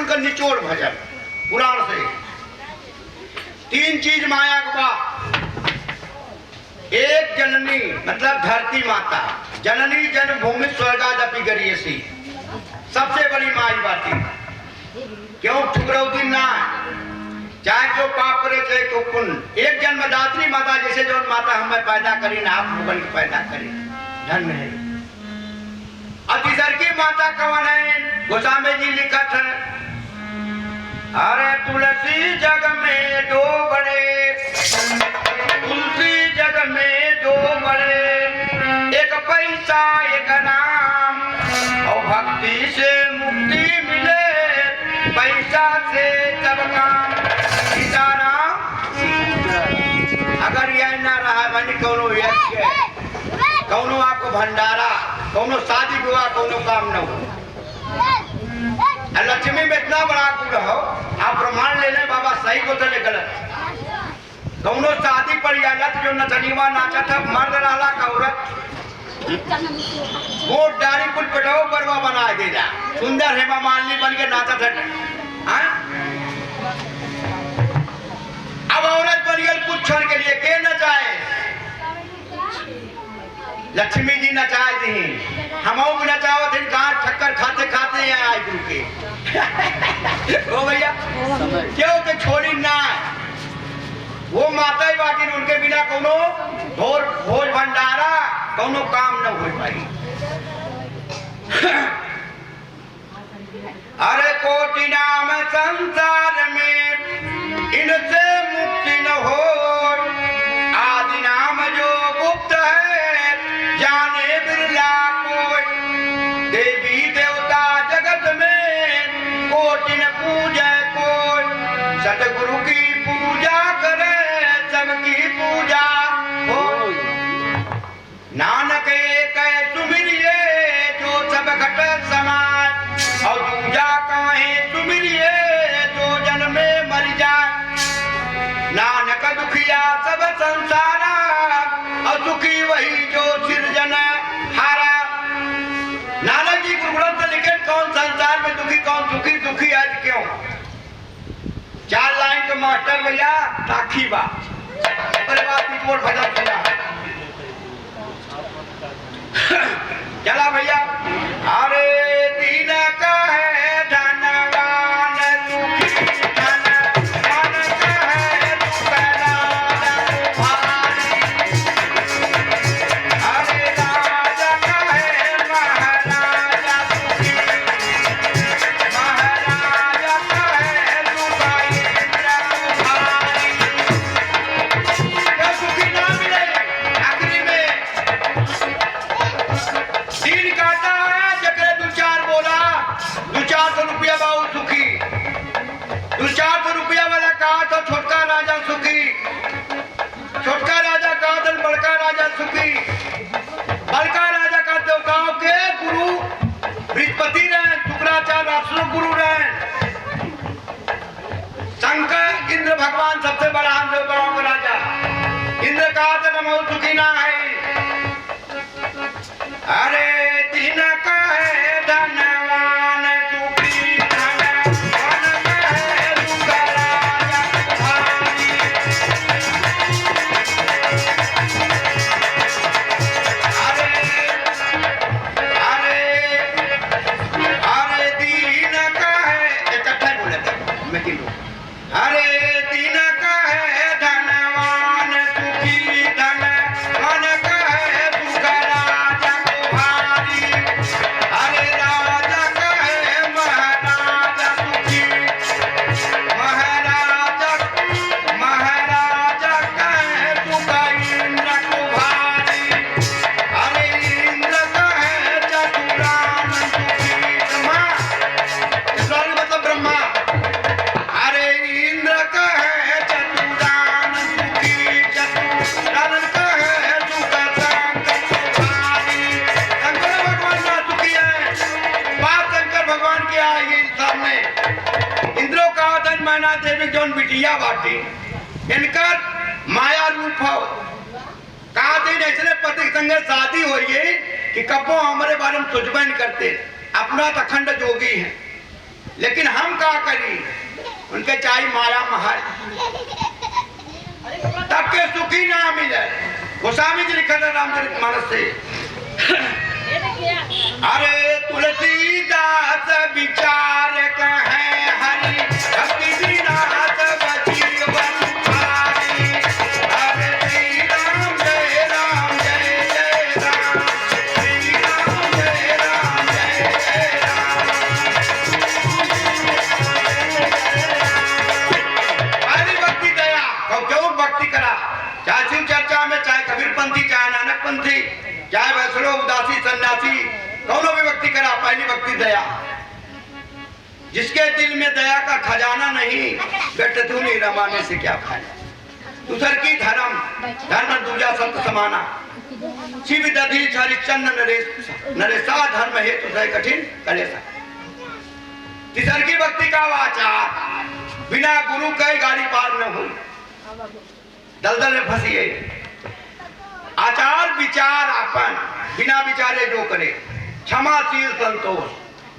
का निचोड़ भजन पुराण से। तीन चीज माया का बा। एक जननी मतलब धरती माता, जननी जन्मभूमि स्वर्गादपि गरीयसी, सबसे बड़ी माई बाती। क्यों ठुकरौती ना, चाहे जो पाप करे चाहे तो पुण्य। एक जन्मदात्री माता, जैसे जो माता हमें पैदा करी ना, आप लोगन के पैदा करी, धन्य है। अतिसर की माता कौन है? गोस्वामी जी लिखत है, अरे तुलसी जग में दो बड़े, तुलसी जग में दो बड़े, एक पैसा एक नाम, और भक्ति से मुक्ति मिले, पैसा से सब काम। सीताराम अगर यह ना रहा बनी कौनो यज्ञ, कौनो आपको भंडारा, कौनो शादी विवाह, कौनो काम न हो। लक्ष्मी में इतना बड़ा गुण हो, आप प्रमाण ले लें बाबा सही को चले गलत। कौनो शादी पर आलत जो नचनीवा नाचा था, मर्द रहला का औरत, वो डारी कुल पेटाओ बरवा बना दे जा, सुंदर हेमा मालिनी बन के नाचा था। अब औरत बन गई कुछ क्षण के लिए, के नचाए? लक्ष्मी जी नचाए थी, हम भी नचाओ थे, गांठ ठक्कर खाते खाते यहाँ आए गुरु के। ओ भैया क्यों के छोड़ी ना, वो माता ही बाकी, उनके बिना कोनो भोज भंडारा कोनो काम न हो पाई। अरे कोटि नाम संसार में इनसे मुक्ति न हो, आदि नाम जो गुप्त है जाने बिरला कोई, देवी देवता जगत में कोटि न पूजे कोई, सतगुरु की पूजा करे सबकी पूजा हो। नानक एक सुमिरिए जो सब घट समाज, और दूजा काहे सुमिरिए जो जन्म में मर जाए। नानक दुखिया सब संसारा, और दुखी वही जो सिरजन हारा। नानक जी गुरु ग्रंथ लिखे, कौन संसार में दुखी कौन सुखी, दुखी आज क्यों? 4 लाइन के मास्टर भैया ताखी बा भजन सुना। चला भैया, अरे दीन का है धनवान दुखी, धनवान का है दुखरान भारी, अरे राजा का है महाराजा दुखी, महाराजा का है दुखाई भारी। सुखी ना मिले आखिरी में दिन काटा है, जगह 2-4 बोला, 200-400 रुपया बाबू सुखी, 200-400 रुपया वाला कहा तो छोटका राजा सुखी, छोटका राजा कहा तो बड़का राजा सुखी, बड़का राजा का देवताओं के गुरु बृहस्पति रहे, शुक्राचार्य राष्ट्र गुरु रहे, शंकर इंद्र भगवान सबसे बड़ा हम देवताओं का राजा। इंद्र कहा तो नमो सुखी ना है। अरे दिन का है धनवान सुखी, धनवान का है दुखराजा भारी। अरे अरे अरे दिन का है, इकट्ठा बोले थे मैं किलो। अरे दिन का है धनवान सुखी, धनवान का है दुखराजा भारी, अरे राजा का है महाराजा सुखी, महाराजा महाराजा का है दुखाई इंद्र को भारी, अरे इंद्र का है चतुरान सुखी, ब्रह्मा चतुरान मतलब ब्रह्मा, अरे इंद्र का है चतुरान सुखी, चतुरान का है दुखदान भारी। शंकर भगवान ना सुखी है, बात शंकर भगवान की आई सामने। इंद्रो का धन मैना देवी जोन बिटिया बाटी, इनका माया रूप हो, कहा दिन ऐसे पति संगे शादी हो गई कि कपो हमारे बारे में सोचबे नहीं करते, अपना अखंड जोगी है। लेकिन हम का करी, उनके चाहे माया महल तब के सुखी ना मिले। गोस्वामी जी लिखा था रामचरितमानस से, अरे तुलसीदास विचार कहे हरि भक्ति विनाश बजीवन भारी। अरे श्री राम जय राम जय जय राम, श्री राम जय राम जय जय राम। पहली भक्ति दया, क्यों भक्ति करा, चाहे शिव चर्चा में, चाहे कबीर पंथी, चाहे नानक पंथी, चाहे वैष्णव उदासी सन्यासी, कौनों भी भक्ति करा, पहली भक्ति दया। जिसके दिल में दया का खजाना नहीं, बेटे तू नहीं रमाने से क्या फायदा। दूसर की धर्म, धर्म दूजा संत समाना, शिव दधी हरिश्चंद्र नरेशा, धर्म हेतु सह कठिन कलेसा। तीसर की भक्ति का वाचार, बिना गुरु के गाड़ी पार न हो, दलदल में फंसी है। आचार विचार अपन, बिना विचारे जो करे, क्षमाशील संतोष,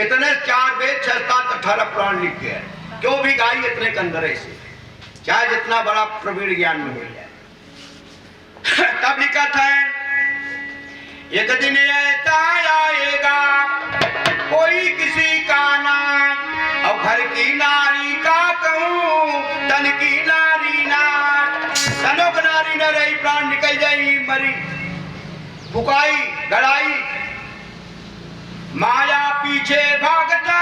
इतने 4 वेद 6 7 18 पुराण लिख के, क्यों भी गाई इतने कंदरे से, चाहे जितना बड़ा प्रवीण ज्ञान में हो जाए। तब लिखा था, एक दिन ऐसा आएगा कोई किसी का नाम, और घर की नारी का कहूं, तन की नारी ना, तनों की नारी न रही, प्राण निकल जाई मरी, फुकाई गड़ाई, माया पीछे भागता,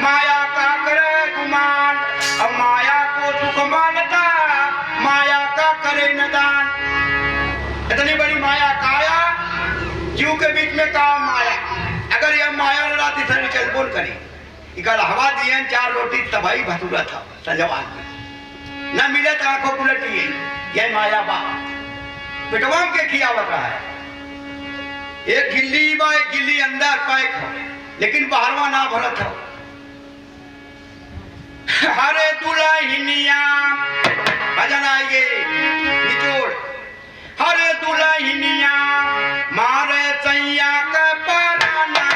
माया का करे गुमान, और माया को सुख मानता, माया का करे नदान। इतनी बड़ी माया काया, जीव के बीच में का माया। अगर यह माया न राती सर चल बोल करी, इकल हवा दिए 4 रोटी तबाही भटूरा था सजवान में, न मिले तो आंखों उलटी, यह माया बा पिटवाम के खियावत रहा है। एक गिल्ली बा, एक गिल्ली अंदर पैक हो, लेकिन बाहरवा ना भरत हो। हरे दुल्हनिया भजन आएंगे निचोड़, हरे दुल्हनिया मारे सैया का पराना,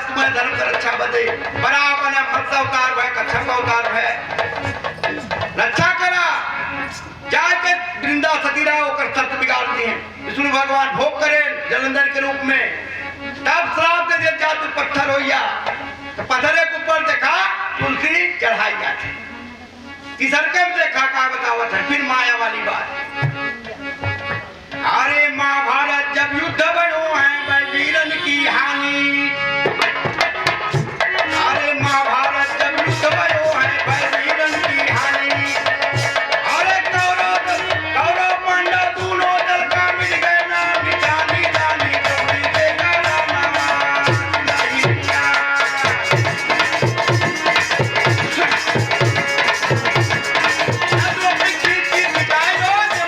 तुम्हारे धर्म से रक्षा बदे बराबर ने मत्स्य अवतार है, कच्छप अवतार है, रक्षा करा जाके वृंदा सतीरा होकर सत्य बिगाड़ दिए। विष्णु भगवान भोग करें जलंधर के रूप में, तब श्राप दे दिया जा तू पत्थर होइया, तो पत्थरे के ऊपर देखा तुलसी चढ़ाई जाती, तीसरके में देखा का बतावत है। फिर माया वाली बात, अरे महाभारत जब युद्ध बनो है वीरन की हानि, अरे महाभारत जब युद्ध बनो है वीरन की हानि, अरे कौरव कौरव पांडव दोनों दल का मिल गए ना निशानी रानी द्रौपदी के गाना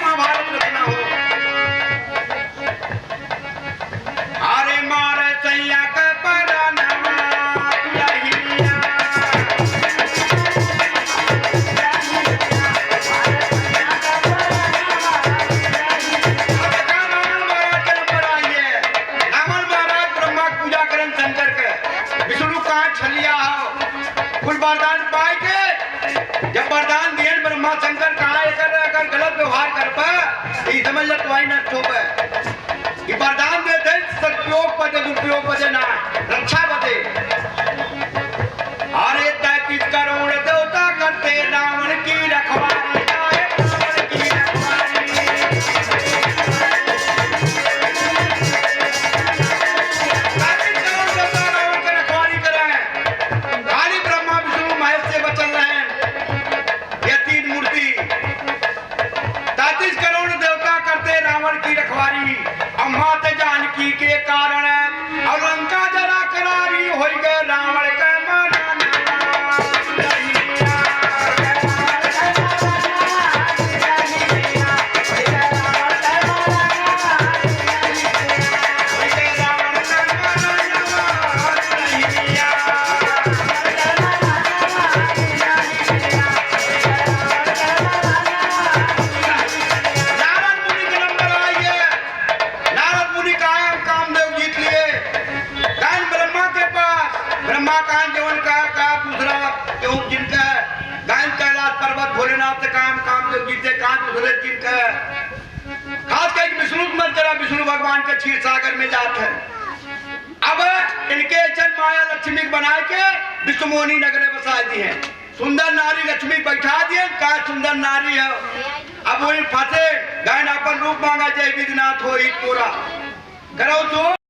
महाभारत रचना हो। अरे मारे सैया का परानवा दुलहिया, पूजा करें शंकर के, विष्णु का छलिया हो कुल वरदान पाए के, जब वरदान दिए ब्रह्मा शंकर कहा अगर गलत व्यवहार कर पाए समझ ल तो नष्ट हो गए। ये वरदान देते सदुपयोग बदे दुरुपयोग बदे ना, रक्षा बदे। अरे 33 करोड़ देवता करते रावण की रखवाली, रावण की रखवाली, खाली ब्रह्मा विष्णु महेश से बचल रहे, ये तीन मूर्ति 33 करोड़ देवता करते रावण की रखवारी, माता जानकी के कारण और लंका जरा करारी हो गए रावण का विष्णु भगवान के क्षीर सागर में जाते हैं। अब इनके जन्म माया लक्ष्मी बना के विष्णु मोहनी नगर बसा दी है, सुंदर नारी लक्ष्मी बैठा दिए, का सुंदर नारी है। अब वही फंसे गहन अपन रूप मांगा जय विद्यनाथ हो पूरा करो तो